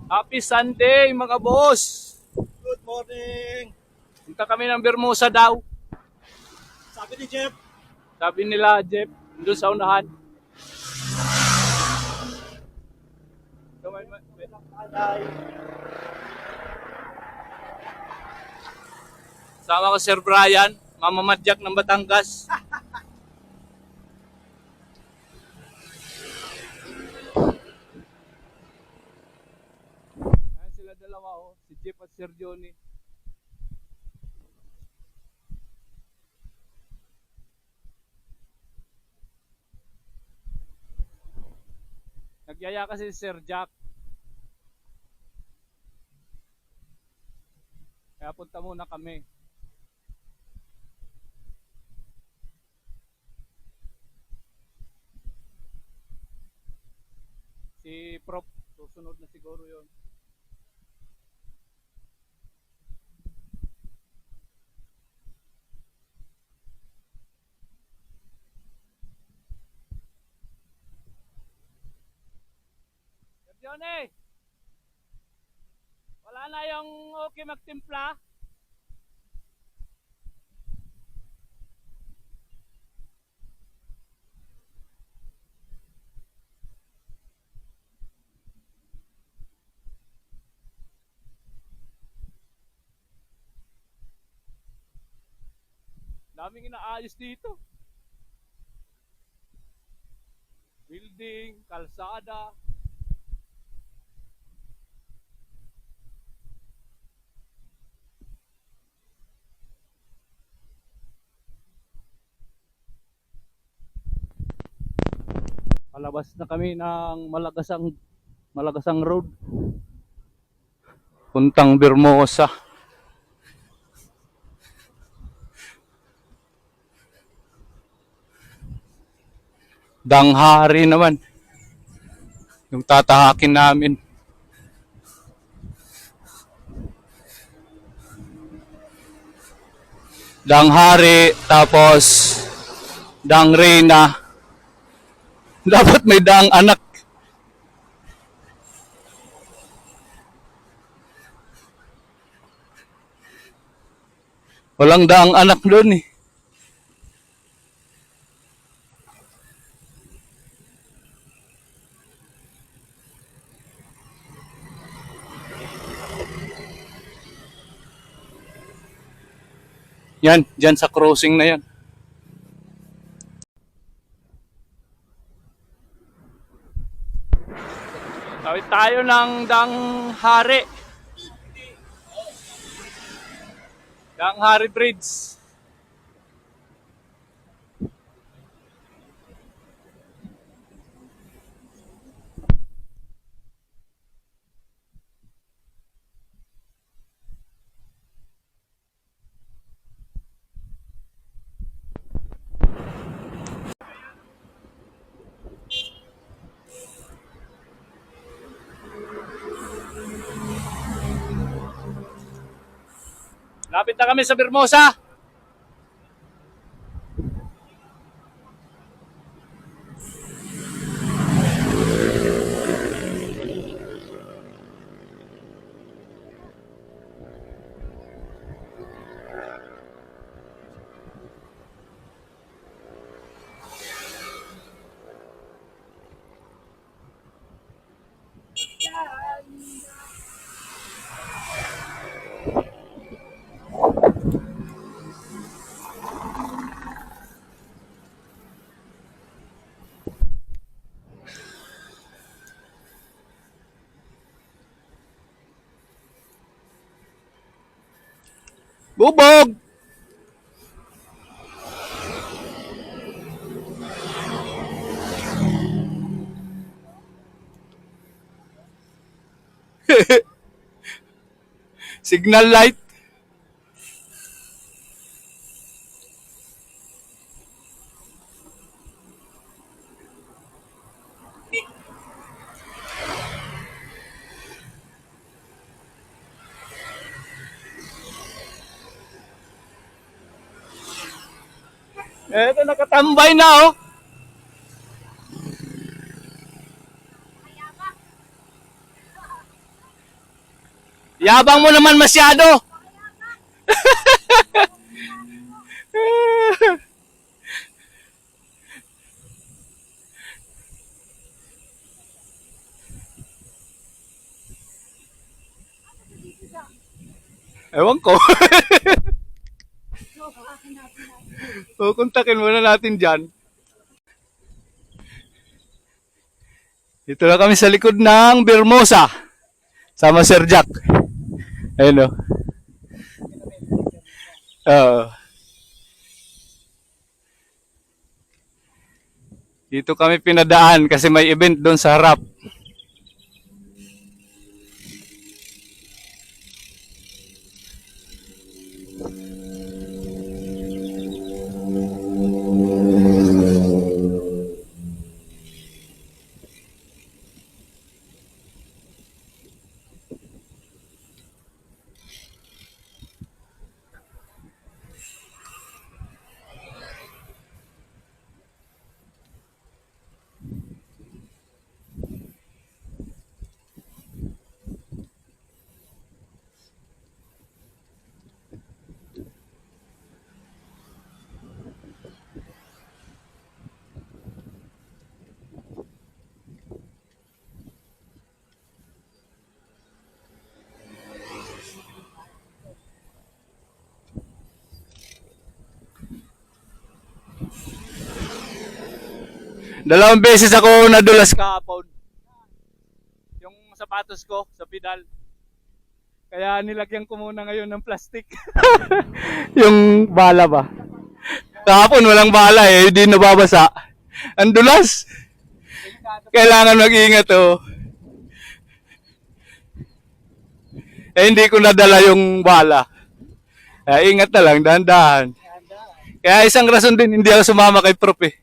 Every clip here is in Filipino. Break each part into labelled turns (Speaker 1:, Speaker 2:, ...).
Speaker 1: Happy Sunday mga boss!
Speaker 2: Good morning!
Speaker 1: Punta kami ng Bermosa daw.
Speaker 2: Sabi ni Jeff,
Speaker 1: Sabi nila Jeff, doon sa unahan.
Speaker 2: Alay.
Speaker 1: Sama ko Sir Brian, mamamadyak ng Batangas. Ayan sila dalawa si Jeff at Sir Johnny. Nagyaya kasi si Sir Jack. Kaya punta muna kami. Si Prof, susunod na siguro yon. Sir Johnny! Wala na yung okay magtimpla? Daming inaayos dito. Building, kalsada. Palabas na kami ng Malagasang Road. Puntang Bermosa. Danghari naman yung tatahakin namin. Danghari tapos Dangrena. Dapat may dang anak. Walang daang anak doon eh. Yan, dyan sa crossing na yan. Tawid tayo ng Danghari. Danghari Bridge. Lapit na kami sa Bermosa. Bubog! Signal light. Eto, nakatambay na oh. Yabang mo naman masyado. Ewan ko. Kukontakin muna natin dyan. Dito na kami sa likod ng Bermosa. Sama Sir Jack. Ayun o. Dito kami pinadaan kasi may event doon sa harap. Dalawang beses ako nadulas kahapon. Yung sapatos ko sa pedal. Kaya nilagyan ko muna ngayon ng plastic. Yung bala ba? Kahapon walang bala eh, hindi nababasa. Ang dulas. Kailangan mag-ingat oh. Eh hindi ko nadala yung bala. Ingat na lang, dahan-dahan. Kaya isang rason din, hindi ako sumama kay Prof eh.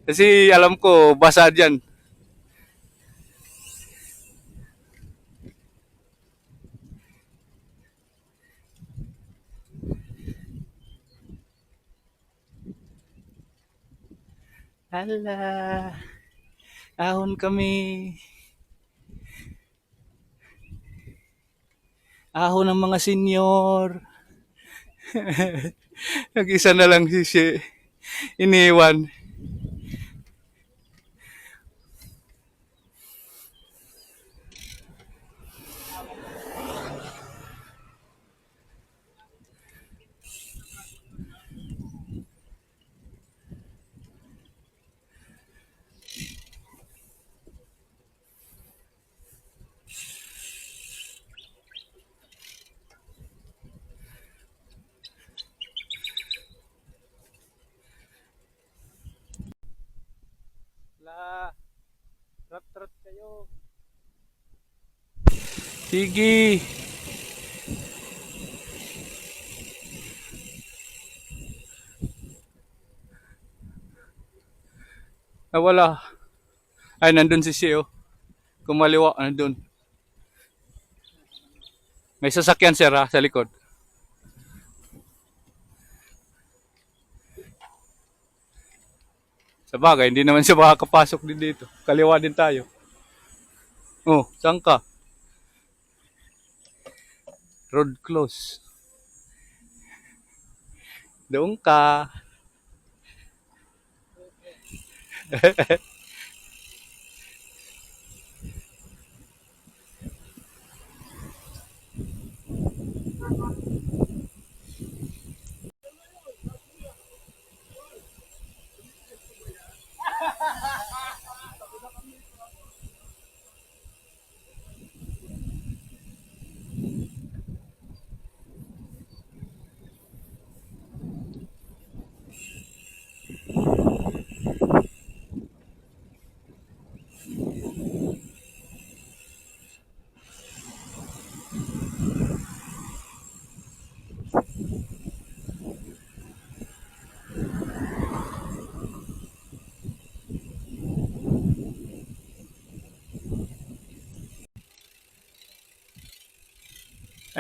Speaker 1: Kasi alam ko, basa dyan. Hala, ahon kami. Ahon ng mga senior. Nag-isa na lang si iniwan. La, trot-trot kayo. Sige. Wala. Ay, nandun si Sheo. Kumaliwa, nandun. May sasakyan sir ha, sa likod. Sa bagay, hindi naman siya makakapasok din dito. Kaliwa din tayo. Oh, saan ka? Road close. Doon ka.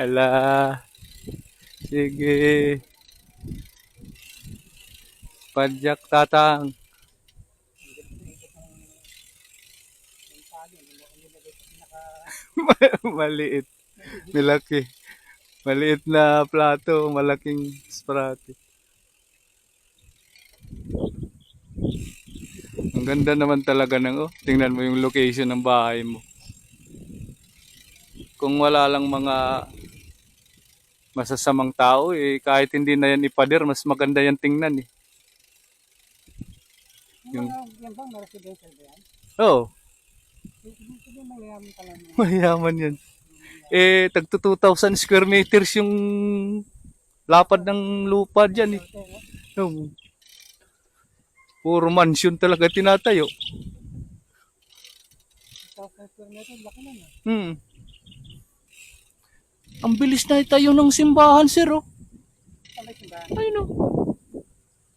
Speaker 1: Ala. Sige. Padyak tatang. Maliit. Malaki. Maliit na plato, malaking sprate. Ang ganda naman talaga ng, oh, tingnan mo yung location ng bahay mo. Kung wala lang mga masasamang tao, eh, kahit hindi na yan ipader, mas maganda yan tingnan, eh. Yung,
Speaker 3: Yan bang residential ba yan?
Speaker 1: oh,
Speaker 3: Hindi mayaman pala mo.
Speaker 1: mayaman yan. Eh, tagto 2,000 square meters yung lapad ng lupa dyan, eh. Oh. Puro mansion talaga tinatayo.
Speaker 3: Tapos square meter, laki na.
Speaker 1: Hmm. Ang bilis na itayo ng simbahan, sir, oh.
Speaker 3: Saan ba yung simbahan?
Speaker 1: Ayun, oh.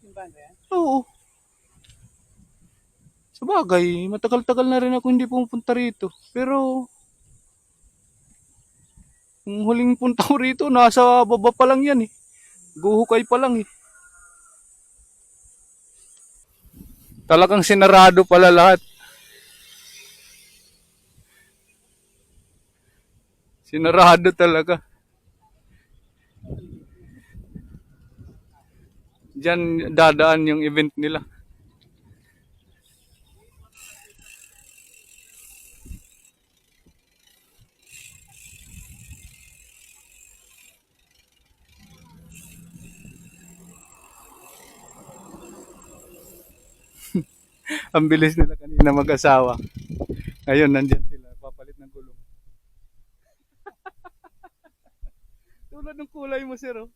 Speaker 3: Simbahan ba yan?
Speaker 1: Oo. Sabagay, matagal-tagal na rin ako hindi pumupunta rito. Pero, yung huling punta ko rito, nasa baba pa lang yan, eh. Guhukay pa lang, eh. Talagang sinarado pala lahat. Sinarado talaga. Diyan dadaan yung event nila. Ang bilis nila kanina mag-asawa. Ngayon, nandyan sila. Papalit ng gulong. Tulad ng kulay mo, sir, oh.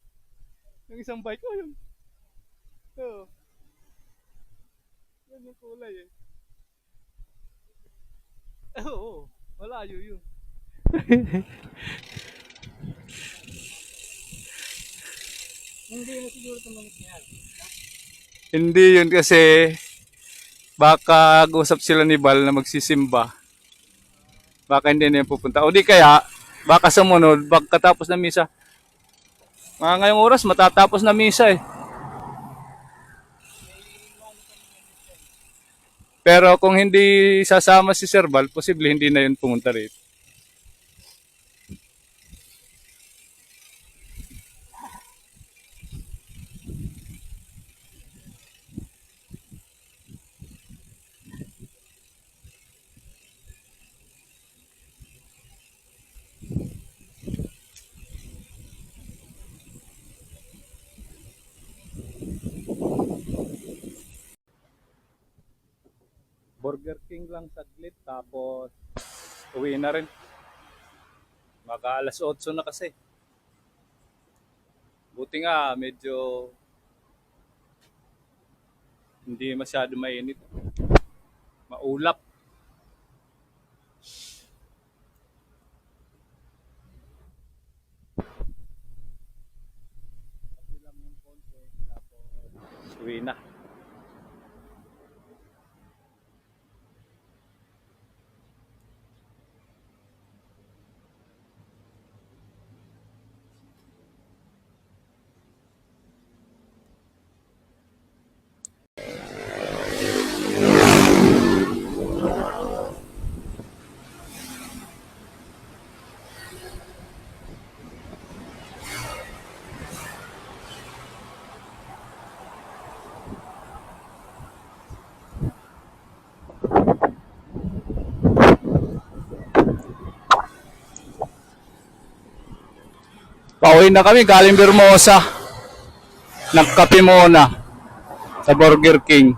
Speaker 1: Yung isang bike, oh, yun. Oo. Yan yung kulay, eh. Oo, malayo yun.
Speaker 3: Hindi na siguro tumalit yan.
Speaker 1: Hindi yun kasi baka usap sila ni Bal na magsisimba. Baka hindi na yan pupunta. O di kaya, baka sumunod, pagkatapos ng misa. Mga ngayong oras, matatapos na misa, eh. Pero kung hindi sasama si Sir Bal, posible hindi na yun pumunta rito. Burger King lang saglit, tapos uwi na rin. Maka alas 8 na kasi. Buti nga, medyo hindi masyado mainit. Maulap. Lang yung konti, tapos uwi na. Pauwi na kami, galing Bermosa. Nagkape muna sa Burger King.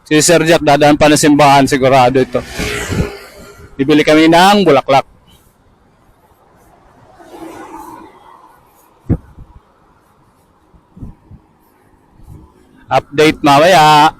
Speaker 1: Si Sir Jack dadaan pa na simbahan, sigurado ito. Bibili kami ng bulaklak. Update mamaya.